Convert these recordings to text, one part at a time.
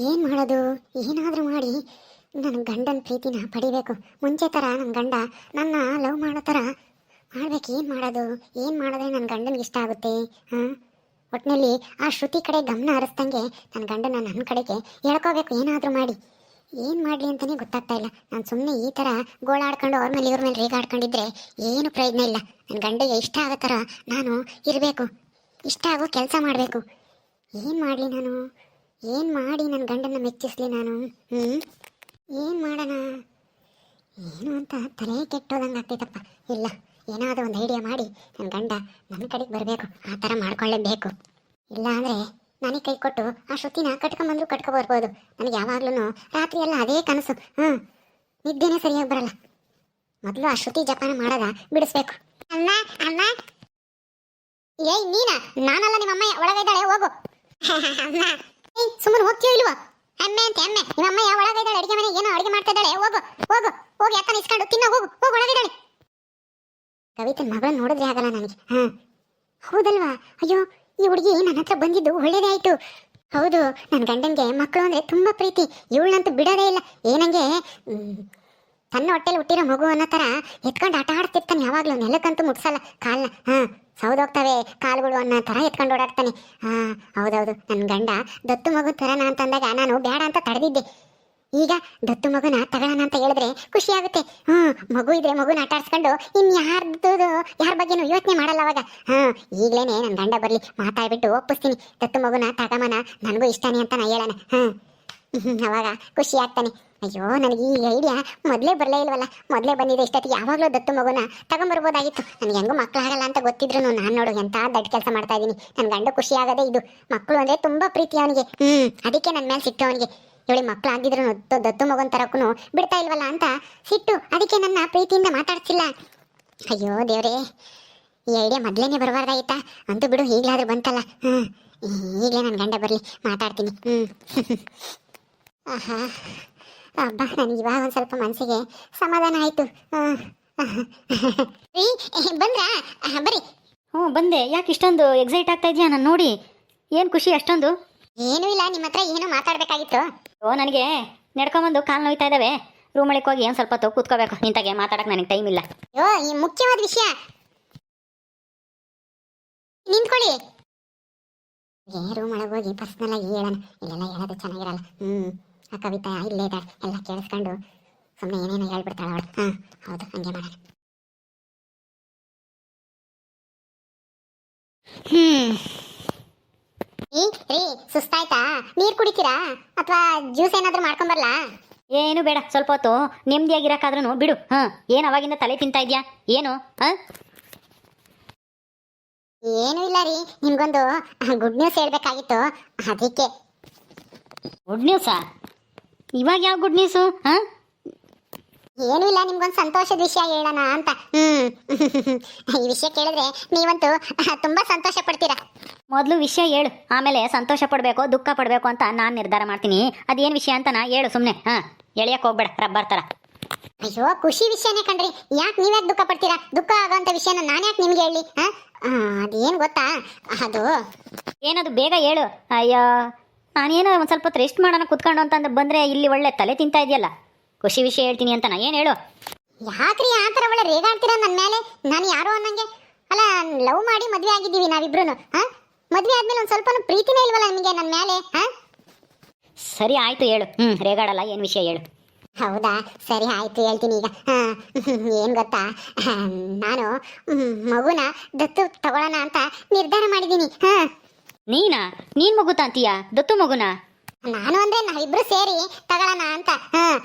ಏನು ಮಾಡೋದು? ಏನಾದರೂ ಮಾಡಿ ನನ್ನ ಗಂಡನ ಪ್ರೀತಿನ ಪಡಿಬೇಕು. ಮುಂಚೆ ಥರ ನನ್ನ ಗಂಡ ನನ್ನ ಲವ್ ಮಾಡೋ ಥರ ಮಾಡ್ಬೇಕು. ಏನು ಮಾಡೋದು? ಏನು ಮಾಡಿದ್ರೆ ನನ್ನ ಗಂಡನಿಗೆ ಇಷ್ಟ ಆಗುತ್ತೆ? ಹಾಂ, ಒಟ್ಟಿನಲ್ಲಿ ಆ ಶ್ರುತಿ ಕಡೆ ಗಮನ ಹರಿಸ್ದಂಗೆ ನನ್ನ ಗಂಡನ ನನ್ನ ಕಡೆಗೆ ಹೇಳ್ಕೋಬೇಕು. ಏನಾದರೂ ಮಾಡಿ ಏನು ಮಾಡಲಿ ಅಂತಲೇ ಗೊತ್ತಾಗ್ತಾ ಇಲ್ಲ. ನಾನು ಸುಮ್ಮನೆ ಈ ಥರ ಗೋಳಾಡ್ಕೊಂಡು ಅವ್ರ ಮೇಲೆ ಇವ್ರ ಮೇಲೆ ರೇಗಾಡ್ಕೊಂಡಿದ್ರೆ ಏನು ಪ್ರಯೋಜನ ಇಲ್ಲ. ನನ್ನ ಗಂಡಗೆ ಇಷ್ಟ ಆಗೋ ಥರ ನಾನು ಇರಬೇಕು, ಇಷ್ಟ ಆಗೋ ಕೆಲಸ ಮಾಡಬೇಕು. ಏನು ಮಾಡಲಿ ನಾನು? ಏನು ಮಾಡಿ ನನ್ನ ಗಂಡನ ಮೆಚ್ಚಿಸ್ಲಿ ನಾನು? ಏನು ಮಾಡೋಣ ಏನು ಅಂತ ತಲೆ ಕೆಟ್ಟೋದಂಗೆ ಆಗ್ತೈತಪ್ಪ. ಇಲ್ಲ, ಏನಾದರೂ ಒಂದು ಐಡಿಯಾ ಮಾಡಿ ನನ್ನ ಗಂಡ ನನ್ನ ಕಡೆಗೆ ಬರಬೇಕು. ಆ ಥರ ಮಾಡ್ಕೊಳ್ಳೇಬೇಕು. ಇಲ್ಲ ಅಂದರೆ ನನಗೆ ಕೈ ಕೊಟ್ಟು ಆ ಶ್ರುತಿನ ಕಟ್ಕೊಂಬಂದ್ರು ಕಟ್ಕೊಬರ್ಬೋದು. ನನಗೆ ಯಾವಾಗ್ಲೂ ರಾತ್ರಿ ಎಲ್ಲ ಅದೇ ಕನಸು. ನಿದ್ದೆನೇ ಸರಿಯಾಗಿ ಬರಲ್ಲ. ಮೊದಲು ಆ ಶ್ರುತಿ ಜಪಾನ ಮಾಡೋದ ಬಿಡಿಸ್ಬೇಕು. ಅಮ್ಮ ಅಮ್ಮ, ಏಯ್ ನೀನಾ? ನಾನಲ್ಲ, ನಿಮ್ಮಮ್ಮ ಒಳಗಿದ್ದಾಳೆ, ಹೋಗು. ಅಮ್ಮ, ಏಯ್ ಸುಮ್ಮನೆ ಹೋಗ್ತೀಯೋ ಇಲ್ವಾ? ಅಮ್ಮೆ ಅಂತ ಅಮ್ಮೆ, ನಿಮ್ಮಮ್ಮ ಒಳಗಿದ್ದಾಳೆ, ಅಡುಗೆ ಮನೆ ಏನೋ ಅಡುಗೆ ಮಾಡ್ತಾ ಇದ್ದಾಳೆ. ಹೋಗು ಹೋಗು ಹೋಗಿ ಅಕ್ಕನ ಇಸ್ಕೊಂಡು ತಿನ್ನ, ಹೋಗು ಹೋಗು, ಒಳಗಿದ್ದಾಳೆ. ಕವಿತನ ಮಗಳನ್ನ ನೋಡಿದ್ರೆ ಆಗಲ್ಲ ನನಗೆ. ಹೌದಲ್ವಾ? ಅಯ್ಯೋ, ಈ ಹುಡುಗಿ ನನ್ನ ಹತ್ರ ಬಂದಿದ್ದು ಒಳ್ಳೇದೇ ಆಯ್ತು. ಹೌದು, ನನ್ನ ಗಂಡನಿಗೆ ಮಕ್ಕಳು ಅಂದರೆ ತುಂಬ ಪ್ರೀತಿ. ಇವಳಂತೂ ಬಿಡೋದೇ ಇಲ್ಲ. ಏನಂಗೆ ತನ್ನ ಹೊಟ್ಟೆಲಿ ಹುಟ್ಟಿರೋ ಮಗು ಅನ್ನೋ ಥರ ಎತ್ಕೊಂಡು ಆಟ ಆಡ್ತಿರ್ತಾನೆ. ಯಾವಾಗಲೂ ನೆಲಕ್ಕಂತೂ ಮುಟ್ಸಲ್ಲ ಕಾಲನ್ನ. ಸೌದೋಗ್ತವೆ ಕಾಲುಗಳು ಅನ್ನೋ ಥರ ಎತ್ಕೊಂಡು ಓಡಾಡ್ತಾನೆ. ಹೌದೌದು, ನನ್ನ ಗಂಡ ದತ್ತು ಮಗು ಥರನ ಅಂತಂದಾಗ ನಾನು ಬೇಡ ಅಂತ ತಡೆದಿದ್ದೆ. ಈಗ ದತ್ತು ಮಗುನ ತಗೊಳ್ಳೋಣ ಅಂತ ಹೇಳಿದ್ರೆ ಖುಷಿ ಆಗುತ್ತೆ. ಮಗು ಇದ್ರೆ ಮಗುನ ಆಟ ಆಡ್ಸ್ಕೊಂಡು ಯಾರ ಬಗ್ಗೆನೂ ಯೋಚನೆ ಮಾಡಲ್ಲ ಅವಾಗ. ಈಗಲೇನೆ ನನ್ನ ಗಂಡ ಬರಲಿ, ಮಾತಾಡ್ಬಿಟ್ಟು ಒಪ್ಪಿಸ್ತೀನಿ. ದತ್ತು ಮಗುನ ತಗಮನ ನನಗೂ ಇಷ್ಟನೇ ಅಂತ ನಾ ಹೇಳೋಣ. ಅವಾಗ ಖುಷಿ ಆಗ್ತಾನೆ. ಅಯ್ಯೋ, ನನಗೆ ಈ ಐಡಿಯಾ ಮೊದಲೇ ಬರಲೇ ಇಲ್ವಲ್ಲ. ಮೊದಲೇ ಬಂದಿದೆ. ಇಷ್ಟೊತ್ತಿಗೆ ಯಾವಾಗಲೂ ದತ್ತು ಮಗುನ ತಗೊಂಬರ್ಬೋದಾಗಿತ್ತು. ನನಗೆ ಹೆಂಗೂ ಮಕ್ಕಳಾಗಲ್ಲ ಅಂತ ಗೊತ್ತಿದ್ರು ನಾನು ನೋಡು ಎಂಥ ದೊಡ್ಡ ಕೆಲಸ ಮಾಡ್ತಾ ಇದ್ದೀನಿ. ನನ್ನ ಗಂಡ ಖುಷಿ ಆಗೋದೇ ಇದು. ಮಕ್ಕಳು ಅಂದರೆ ತುಂಬ ಪ್ರೀತಿ ಅವನಿಗೆ. ಅದಕ್ಕೆ ನನ್ನ ಮೇಲೆ ಸಿಟ್ಟು ಅವನಿಗೆ. ಇವಳಿ ಮಕ್ಕಳು ಆಗಿದ್ರು ದತ್ತು ಮಗನ ತರಕ್ಕೂ ಬಿಡ್ತಾ ಇಲ್ವಲ್ಲ ಅಂತ ಸಿಟ್ಟು. ಅದಕ್ಕೆ ನನ್ನ ಪ್ರೀತಿಯಿಂದ ಮಾತಾಡ್ತಿಲ್ಲ. ಅಯ್ಯೋ ದೇವ್ರೇ, ಈ ಐಡಿಯಾ ಮೊದಲೇನೆ ಬರಬಾರ್ದಾಗಿತ್ತಾ? ಅಂತೂ ಬಿಡು, ಈಗಲಾದ್ರೂ ಬಂತಲ್ಲ. ಈಗಲೇ ನನ್ನ ಗಂಡ ಬರಲಿ, ಮಾತಾಡ್ತೀನಿ. ಆಹಾ, ಹಬ್ಬ, ನನಗೆ ಇವಾಗ ಒಂದು ಸ್ವಲ್ಪ ಮನಸ್ಸಿಗೆ ಸಮಾಧಾನ ಆಯಿತು. ಬಂದ್ರಾ? ಬರ್ರಿ. ಬಂದೆ. ಯಾಕೆ ಇಷ್ಟೊಂದು ಎಕ್ಸೈಟ್ ಆಗ್ತಾ ಇದೆಯಾ ನಾನು ನೋಡಿ? ಏನು ಖುಷಿ ಅಷ್ಟೊಂದು? ಏನೂ ಇಲ್ಲ, ನಿಮ್ಮ ಹತ್ರ ಏನೋ ಮಾತಾಡಬೇಕಾಗಿತ್ತು. ನನಗೆ ನಡ್ಕೊಂಬಂದು ಕಾಲು ನೋಯ್ತಾ ಇದ್ದಾವೆ. ರೂಮೊಳಗೆ ಹೋಗಿ ಒಂದು ಸ್ವಲ್ಪ ಹೊತ್ತು ಕೂತ್ಕೋಬೇಕು. ನಿಂತಾಗೆ ಮಾತಾಡಕ್ಕೆ ನನಗೆ ಟೈಮ್ ಇಲ್ಲ. ಅಯ್ಯೋ, ಈ ಮುಖ್ಯವಾದ ವಿಷಯ. ನಿಂತ್ಕೊಳ್ಳಿ. ರೂಮ್ ಒಳಗೆ ಹೋಗಿ ಪರ್ಸ್ನಲ್ ಆಗಿ ಹೇಳೋಣ. ಇಲ್ಲೆಲ್ಲ ಹೇಳೋದು ಚೆನ್ನಾಗಿರಲ್ಲ. ಆ ಕವಿತಾ ಇಲ್ಲೇ ಇದ್ದಾಳೆ, ಎಲ್ಲ ಕೇಳಿಸ್ಕೊಂಡು ಸುಮ್ಮನೆ ಏನೇನೋ ಹೇಳ್ಬಿಡ್ತಾಳೆ ಅವಳು. ಹೌದು, ಹಂಗೆ ಮಾಡೋಣ. ರೀ, ಸುಸ್ತಾಯ್ತಾ? ನೀರು ಕುಡಿತೀರಾ ಅಥವಾ ಜ್ಯೂಸ್ ಏನಾದರೂ ಮಾಡ್ಕೊಂಬರ್ಲಾ? ಏನು ಬೇಡ, ಸ್ವಲ್ಪ ಹೊತ್ತು ನೆಮ್ಮದಿಯಾಗಿರಕ್ಕಾದ್ರೂ ಬಿಡು. ಏನು ಅವಾಗಿಂದ ತಲೆ ತಿಂತಾ ಇದೆಯಾ? ಏನು? ಏನೂ ಇಲ್ಲ ರೀ, ನಿಮ್ಗೊಂದು ಗುಡ್ ನ್ಯೂಸ್ ಹೇಳ್ಬೇಕಾಗಿತ್ತು, ಅದಕ್ಕೆ. ಗುಡ್ ನ್ಯೂಸಾ? ಇವಾಗ ಯಾವ ಗುಡ್ ನ್ಯೂಸು? ಏನೂ ಇಲ್ಲ, ನಿಮ್ಗೊಂದು ಸಂತೋಷದ ವಿಷಯ ಹೇಳೋಣ ಅಂತ. ಈ ವಿಷಯ ಕೇಳಿದ್ರೆ ನೀವಂತೂ ತುಂಬಾ ಸಂತೋಷ ಪಡ್ತೀರಾ. ಮೊದಲು ವಿಷಯ ಹೇಳು, ಆಮೇಲೆ ಸಂತೋಷ ಪಡಬೇಕು ದುಃಖ ಪಡಬೇಕು ಅಂತ ನಾನು ನಿರ್ಧಾರ ಮಾಡ್ತೀನಿ. ಅದೇನು ವಿಷಯ ಅಂತ ಹೇಳು ಸುಮ್ಮನೆ. ಎಳೆಯಕ್ಕೆ ಹೋಗ್ಬೇಡ, ರಬ್ಬರ್ ಥರ. ಅಯ್ಯೋ, ಖುಷಿ ವಿಷಯನೇ ಕಣ್ರಿ. ಯಾಕೆ ನೀವ್ಯಾಕೆ ದುಃಖ ಪಡ್ತೀರಾ? ದುಃಖ ಆಗೋಂಥ ವಿಷಯನ ನಾನು ಯಾಕೆ ನಿಮ್ಗೆ ಹೇಳಿ? ಅದೇನು ಗೊತ್ತಾ? ಅದು ಏನದು? ಬೇಗ ಹೇಳು. ಅಯ್ಯೋ, ನಾನೇನೋ ಒಂದು ಸ್ವಲ್ಪ ಹೊತ್ತು ರೆಸ್ಟ್ ಮಾಡೋಣ ಕುತ್ಕೊಂಡು ಅಂತಂದು ಬಂದರೆ ಇಲ್ಲಿ ಒಳ್ಳೆ ತಲೆ ತಿಂತಾ ಇದೆಯಲ್ಲ. ಖುಷಿ ವಿಷಯ ಹೇಳ್ತೀನಿ ಅಂತ ಏನು ಹೇಳು? ಯಾಕ್ರಿ ಆ ಥರ ಒಳ್ಳೆ ರೇಗಾಡ್ತೀರಾ ನನ್ನ ಮೇಲೆ? ನಾನು ಯಾರೋ ಅನ್ನಂಗೆ ಅಲ್ಲ, ಲವ್ ಮಾಡಿ ಮದುವೆ ಆಗಿದ್ದೀವಿ ನಾವಿಬ್ರು. ಮದುವೆ ಆದ್ಮೇಲೆ ಒಂದು ಸ್ವಲ್ಪ ಪ್ರೀತಿನೇ ಇಲ್ವಲ್ಲ ನಿಮಗೆ ನನ್ನ ಮೇಲೆ? ಸರಿ ಆಯ್ತು, ಹೇಳು. ರೇಗಾಡಲ್ಲ, ಏನು ವಿಷಯ ಹೇಳು. ಹೌದಾ, ಸರಿ ಆಯ್ತು, ಹೇಳ್ತೀನಿ ಈಗ. ಏನು ಗೊತ್ತಾ, ನಾನು ಮಗುನ ದತ್ತು ತಗೊಳ್ಳೋಣ ಅಂತ ನಿರ್ಧಾರ ಮಾಡಿದ್ದೀನಿ. ನೀನು ಮಗು ತಾಂತೀಯಾ? ದತ್ತು ಮಗುನ? ನಾನು ಅಂದ್ರೆ ನಾವಿಬ್ರು ಸೇರಿ ತಗೊಳ್ಳೋಣ ಅಂತ.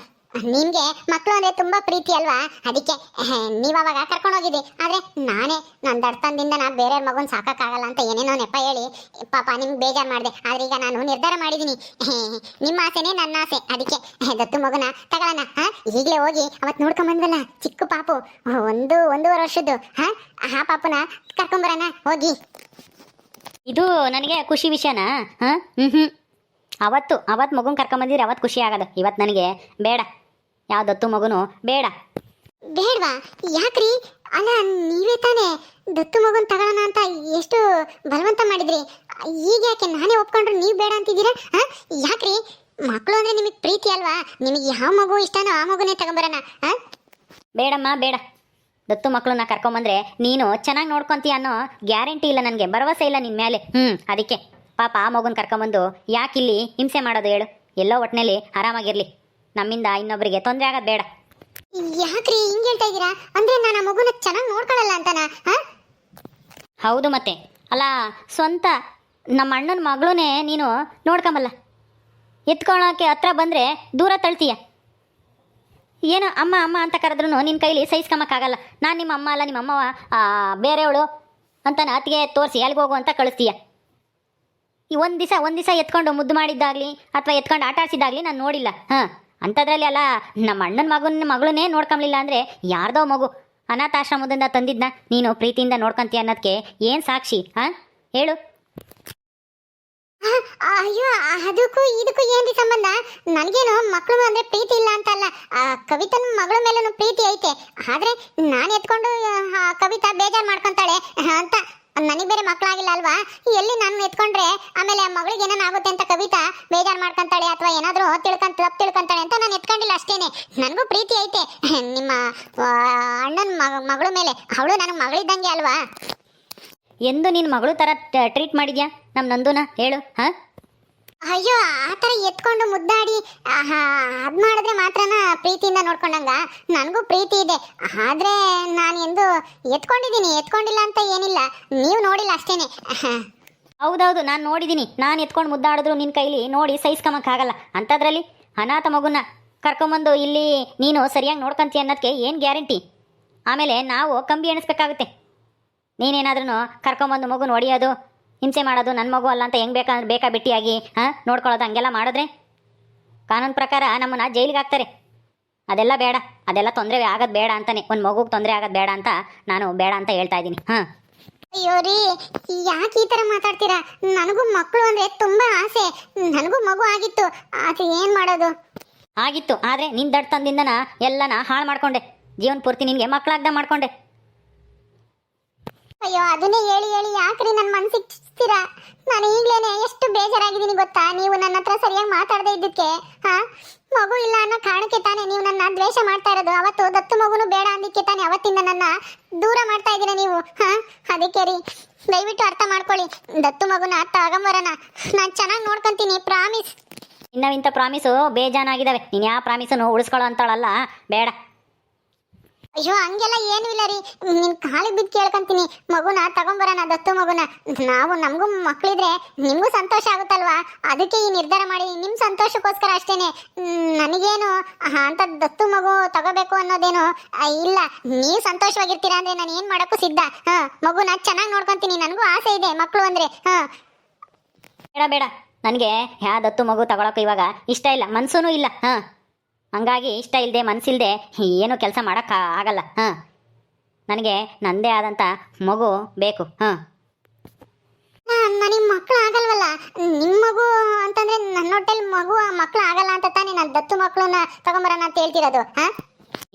ನಿಮ್ಗೆ ಮಕ್ಕಳು ಅಂದ್ರೆ ತುಂಬಾ ಪ್ರೀತಿ ಅಲ್ವಾ, ಅದಕ್ಕೆ ನೀವ್ ಅವಾಗ ಕರ್ಕೊಂಡು ಹೋಗಿದ್ದೆ. ಆದ್ರೆ ನಾನೇ ನನ್ನ ದಡ್ತನದಿಂದ ನಾ ಬೇರೆ ಮಗುನ್ ಸಾಕಾಗಲ್ಲ ಅಂತ ಏನೇನೋ ನೆಪ ಹೇಳಿ ಪಾಪ ನಿಮ್ಗೆ ಬೇಜಾರು ಮಾಡಿದೆ. ಆದ್ರೆ ಈಗ ನಾನು ನಿರ್ಧಾರ ಮಾಡಿದ್ದೀನಿ, ನಿಮ್ಮ ಆಸೆನೇ ನನ್ನ ಆಸೆ. ಅದಕ್ಕೆ ದತ್ತು ಮಗುನ ತಗೊಳ್ಳೋಣ. ಈಗಲೇ ಹೋಗಿ ಅವತ್ತು ನೋಡ್ಕೊಂಡ್ ಬಂದ್ವಲ್ಲ ಚಿಕ್ಕ ಪಾಪು, ಒಂದೂವರೆ ವರ್ಷದ್ದು, ಆ ಪಾಪುನ ಕರ್ಕೊಂಬರೋಣ ಹೋಗಿ. ಇದು ನನಗೆ ಖುಷಿ ವಿಷಯನಾ? ಅವತ್ತು ಮಗುನ ಕರ್ಕೊಂಬಂದಿದ್ರೆ ಅವತ್ತು ಖುಷಿ ಆಗೋದು. ಇವತ್ತು ನನಗೆ ಬೇಡ, ಯಾವ ದತ್ತು ಮಗುನು ಬೇಡ. ಬೇಡವಾ? ಯಾಕ್ರಿ? ಅಲ್ಲ, ನೀವೇ ತಾನೇ ದತ್ತು ಮಗುನ್ ತಗೊಳ್ಳೋಣ ಅಂತ ಎಷ್ಟು ಬಲವಂತ ಮಾಡಿದ್ರಿ. ಈಗ ಯಾಕೆ ನಾನೇ ಒಪ್ಕೊಂಡ್ರು ನೀವು ಬೇಡ ಅಂತಿದ್ದೀರಾ? ಯಾಕ್ರಿ? ಮಕ್ಕಳು ಅಂದ್ರೆ ನಿಮಗೆ ಪ್ರೀತಿ ಅಲ್ವಾ? ನಿಮಗೆ ಯಾವ ಮಗು ಇಷ್ಟನೋ ಆ ಮಗುನೇ ತಗೊಂಬರೋಣ. ಬೇಡಮ್ಮ ಬೇಡ. ದತ್ತು ಮಕ್ಕಳನ್ನ ಕರ್ಕೊಂಬಂದ್ರೆ ನೀನು ಚೆನ್ನಾಗಿ ನೋಡ್ಕೊಂತೀಯ ಅನ್ನೋ ಗ್ಯಾರಂಟಿ ಇಲ್ಲ ನನಗೆ, ಭರವಸೆ ಇಲ್ಲ ನಿನ್ನ ಮೇಲೆ. ಅದಕ್ಕೆ ಪಾಪ ಆ ಮಗುನ ಕರ್ಕೊಂಬಂದು ಯಾಕಿಲ್ಲಿ ಹಿಂಸೆ ಮಾಡೋದು ಹೇಳು? ಎಲ್ಲೋ ಒಟ್ಟಿನಲ್ಲಿ ಆರಾಮಾಗಿರ್ಲಿ, ನಮ್ಮಿಂದ ಇನ್ನೊಬ್ಬರಿಗೆ ತೊಂದರೆ ಆಗೋದು ಬೇಡ. ಯಾಕ್ರಿ ಹಿಂಗೆ ಹೇಳ್ತಾ ಇದ್ದೀರಾ? ಅಂದ್ರೆ ನಾನು ಆ ಮಗುನ ಚೆನ್ನಾಗಿ ನೋಡ್ಕೊಳ್ಳಲ್ಲ ಅಂತನಾ? ಹೌದು ಮತ್ತೆ. ಅಲ್ಲ, ಸ್ವಂತ ನಮ್ಮ ಅಣ್ಣನ ಮಗಳನ್ನೇ ನೀನು ನೋಡ್ಕೊಂಬಲ್ಲ, ಎತ್ಕೊಳ್ಳೋಕೆ ಹತ್ರ ಬಂದರೆ ದೂರ ತಳ್ತೀಯ. ಏನೋ ಅಮ್ಮ ಅಮ್ಮ ಅಂತ ಕರೆದ್ರೂ ನಿನ್ನ ಕೈಲಿ ಸಹಿಸ್ಕೊಂಬಕ್ಕಾಗಲ್ಲ. ನಾನು ನಿಮ್ಮ ಅಮ್ಮ ಅಲ್ಲ, ನಿಮ್ಮ ಅಮ್ಮವ ಬೇರೆಯವಳು ಅಂತ ಅತ್ತಿಗೆ ತೋರಿಸಿ ಎಲ್ಲಿಗೆ ಹೋಗು ಅಂತ ಕಳಿಸ್ತೀಯ. ಈ ಒಂದು ದಿವಸ ಎತ್ಕೊಂಡು ಮುದ್ದು ಮಾಡಿದ್ದಾಗಲಿ ಅಥವಾ ಎತ್ಕೊಂಡು ಆಟ ಆಡಿಸಿದ್ದಾಗಲಿ ನಾನು ನೋಡಿಲ್ಲ. ಅಂಥದ್ರಲ್ಲಿ ಅಲ್ಲ, ನಮ್ಮ ಅಣ್ಣನ ಮಗಳನ್ನೇ ನೋಡ್ಕೊಂಬಲಿಲ್ಲ ಅಂದರೆ ಯಾರ್ದೋ ಮಗು ಅನಾಥಾಶ್ರಮದಿಂದ ತಂದಿದ್ನ ನೀನು ಪ್ರೀತಿಯಿಂದ ನೋಡ್ಕೊಂತೀಯ ಅನ್ನೋದಕ್ಕೆ ಏನು ಸಾಕ್ಷಿ? ಹೇಳು. ಅಯ್ಯೋ, ಅದಕ್ಕೂ ಇದಕ್ಕೂ ಏನ್ರಿ ಸಂಬಂಧ? ನನಗೇನು ಮಕ್ಕಳು ಅಂದ್ರೆ ಪ್ರೀತಿ ಇಲ್ಲ ಅಂತಲ್ಲ, ಕವಿತನ ಮಗಳ ಮೇಲೂ ಪ್ರೀತಿ ಐತೆ. ಆದ್ರೆ ನಾನು ಎತ್ಕೊಂಡು ಕವಿತಾ ಬೇಜಾರು ಮಾಡ್ಕೊಂತಾಳೆ ಅಂತ. ನನಗೆ ಬೇರೆ ಮಕ್ಕಳಾಗಿಲ್ಲ ಅಲ್ವಾ? ಎಲ್ಲಿ ನಾನು ಎತ್ಕೊಂಡ್ರೆ ಆಮೇಲೆ ಆ ಮಗಳಿಗೆ ಏನಾಗುತ್ತೆ ಅಂತ ಕವಿತಾ ಬೇಜಾರು ಮಾಡ್ಕೊಂತಾಳೆ ಅಥವಾ ಏನಾದರೂ ತಪ್ಪು ತಿಳ್ಕೊಂತಾಳೆ ಅಂತ ನಾನು ಎತ್ಕೊಂಡಿಲ್ಲ ಅಷ್ಟೇನೆ. ನನಗೂ ಪ್ರೀತಿ ಐತೆ ನಿಮ್ಮ ಅಣ್ಣನ ಮಗಳ ಮೇಲೆ. ಅವಳು ನನಗೆ ಮಗಳಿದ್ದಂಗೆ ಅಲ್ವಾ? ಎಂದು ನಿನ್ನ ಮಗಳು ಥರ ಟ್ರೀಟ್ ಮಾಡಿದ್ಯಾ ನಮ್ಮ ನಂದುನ? ಹೇಳು. ಅಯ್ಯೋ, ಆ ಥರ ಎತ್ಕೊಂಡು ಮುದ್ದಾಡಿ ಅದು ಮಾಡಿದ್ರೆ ಮಾತ್ರನ ಪ್ರೀತಿಯಿಂದ ನೋಡ್ಕೊಂಡಂಗ? ನನಗೂ ಪ್ರೀತಿ ಇದೆ, ಆದರೆ ನಾನು ಎಂದು ಎತ್ಕೊಂಡಿಲ್ಲ ಅಂತ ಏನಿಲ್ಲ, ನೀವು ನೋಡಿಲ್ಲ ಅಷ್ಟೇನೆ. ಹೌದೌದು, ನಾನು ನೋಡಿದ್ದೀನಿ. ನಾನು ಎತ್ಕೊಂಡು ಮುದ್ದಾಡಿದ್ರು ನಿನ್ನ ಕೈಲಿ ನೋಡಿ ಸಹಿಸ್ಕೊಂಬಕ್ಕಾಗಲ್ಲ. ಅಂಥದ್ರಲ್ಲಿ ಅನಾಥ ಮಗುನ ಕರ್ಕೊಂಬಂದು ಇಲ್ಲಿ ನೀನು ಸರಿಯಾಗಿ ನೋಡ್ಕೊಂತೀಯ ಅನ್ನೋದಕ್ಕೆ ಏನು ಗ್ಯಾರಂಟಿ? ಆಮೇಲೆ ನಾವು ಕಂಬಿ ಎಣಿಸ್ಬೇಕಾಗುತ್ತೆ. ನೀನೇನಾದ್ರೂ ಕರ್ಕೊಂಬಂದು ಮಗು ಹೊಡಿಯೋದು, ಹಿಂಸೆ ಮಾಡೋದು, ನನ್ನ ಮಗು ಅಲ್ಲ ಅಂತ ಹೆಂಗೆ ಬೇಕಾ ಬಿಟ್ಟಿಯಾಗಿ ನೋಡ್ಕೊಳ್ಳೋದು, ಹಂಗೆಲ್ಲ ಮಾಡಿದ್ರೆ ಕಾನೂನು ಪ್ರಕಾರ ನಮ್ಮನ್ನು ಜೈಲಿಗೆ ಹಾಕ್ತಾರೆ. ಅದೆಲ್ಲ ಬೇಡ, ಅದೆಲ್ಲ ತೊಂದರೆ ಆಗೋದು ಬೇಡ ಅಂತಾನೆ, ಒಂದು ಮಗುಗೆ ತೊಂದರೆ ಆಗೋದು ಬೇಡ ಅಂತ ನಾನು ಬೇಡ ಅಂತ ಹೇಳ್ತಾ ಇದ್ದೀನಿ. ಅಯ್ಯೋ ರೀ, ಯಾಕೆ ಈ ಥರ ಮಾತಾಡ್ತೀರಾ? ನನಗೂ ಮಕ್ಕಳು ಅಂದರೆ ತುಂಬ ಆಸೆ. ನನಗೂ ಮಗು ಆಗಿತ್ತು, ಅದು ಏನು ಮಾಡೋದು? ಆಗಿತ್ತು, ಆದರೆ ನಿನ್ನ ದಡ್ ತಂದಿಂದನ ಎಲ್ಲನ ಹಾಳು ಮಾಡ್ಕೊಂಡೆ. ಜೀವನ ಪೂರ್ತಿ ನಿನಗೆ ಮಕ್ಕಳಾಗ್ದ ಮಾಡ್ಕೊಂಡೆ. ಅಯ್ಯೋ, ಅದನ್ನೇ ಹೇಳಿ ಯಾಕ್ರಿ ನನ್ನ ಮನಸ್ಸಿಗೆ ಚಿಸ್ತೀರಾ? ನಾನು ಈಗಲೇ ಎಷ್ಟು ಬೇಜಾರಾಗಿದ್ದೀನಿ ಗೊತ್ತಾ? ನೀವು ನನ್ನ ಹತ್ರ ಸರಿಯಾಗಿ ಮಾತಾಡದೇ ಇದ್ದಕ್ಕೆ. ಮಗು ಇಲ್ಲ ಅನ್ನೋ ಕಾರಣಕ್ಕೆ ತಾನೇ ನೀವು ನನ್ನ ದ್ವೇಷ ಮಾಡ್ತಾ ಇರೋದು. ಅವತ್ತು ದತ್ತು ಮಗುನು ಬೇಡ ಅಂದಿಕ್ಕೆ ತಾನೇ ಅವತ್ತಿಂದ ನನ್ನ ದೂರ ಮಾಡ್ತಾ ಇದ್ದೀರಾ ನೀವು. ಅದಕ್ಕೆ ರೀ, ದಯವಿಟ್ಟು ಅರ್ಥ ಮಾಡ್ಕೊಳ್ಳಿ. ದತ್ತು ಮಗುನ ತಗೊಂಬರೋಣ, ನಾನು ಚೆನ್ನಾಗಿ ನೋಡ್ಕೊಂತೀನಿ, ಪ್ರಾಮಿಸ್. ಇನ್ನವಿಂಥ ಪ್ರಾಮಿಸು ಬೇಜಾನಾಗಿದ್ದಾವೆ. ನೀನು ಯಾವ ಪ್ರಾಮಿಸನ್ನು ಉಳಿಸ್ಕೊಳ್ಳೋ ಅಂತಾಳಲ್ಲ, ಬೇಡ. ಅಯ್ಯೋ, ಹಂಗೆಲ್ಲ ಏನೂ ಇಲ್ಲ ರೀ, ನಿನ್ ಕಾಲಿಗೆ ಬಿದ್ದು ಕೇಳ್ಕೊಂತೀನಿ. ಮಗುನ ತಗೊಂಬರೋಣ, ದತ್ತು ಮಗುನ. ನಮಗೂ ಮಕ್ಕಳಿದ್ರೆ ನಿಮಗೂ ಸಂತೋಷ ಆಗುತ್ತಲ್ವಾ? ಅದಕ್ಕೆ ಈ ನಿರ್ಧಾರ ಮಾಡಿ, ನಿಮ್ಮ ಸಂತೋಷಕ್ಕೋಸ್ಕರ ಅಷ್ಟೇನೆ. ನನಗೇನು ಅಂತ ದತ್ತು ಮಗು ತಗೋಬೇಕು ಅನ್ನೋದೇನು ಇಲ್ಲ. ನೀವು ಸಂತೋಷವಾಗಿರ್ತೀರಾ ಅಂದ್ರೆ ನಾನು ಏನು ಮಾಡೋಕ್ಕೂ ಸಿದ್ಧ. ಮಗುನ ಚೆನ್ನಾಗಿ ನೋಡ್ಕೊಂತೀನಿ, ನನಗೂ ಆಸೆ ಇದೆ ಮಕ್ಕಳು ಅಂದ್ರೆ. ಬೇಡ ಬೇಡ, ನನಗೆ ಯಾವ ದತ್ತು ಮಗು ತಗೊಳಕ್ಕೆ ಇವಾಗ ಇಷ್ಟ ಇಲ್ಲ, ಮನ್ಸೂ ಇಲ್ಲ. ಹಂಗಾಗಿ ಇಷ್ಟ ಇಲ್ಲದೆ ಮನಸ್ಸಿಲ್ಲದೆ ಏನು ಕೆಲಸ ಮಾಡೋಕ್ಕಾಗಲ್ಲ. ನನಗೆ ನನ್ನದೇ ಆದಂಥ ಮಗು ಬೇಕು. ನನಗೆ ಮಕ್ಕಳು ಆಗಲ್ವಲ್ಲ? ನಿಮ್ಮ ಮಗು ಅಂತಂದ್ರೆ ನನ್ನ ಹೊಟ್ಟೆಲಿ ಮಕ್ಕಳು ಆಗಲ್ಲ ಅಂತ ತಾನೇ ನಾನು ದತ್ತು ಮಕ್ಕಳನ್ನ ತಗೊಂಬರೋಣ ಅಂತ ಹೇಳ್ತಿರೋದು.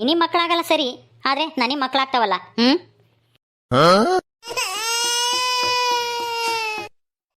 ನಿಮ್ಮ ಮಕ್ಕಳಾಗಲ್ಲ ಸರಿ, ಆದರೆ ನನಗೆ ಮಕ್ಕಳಾಗ್ತಾವಲ್ಲ.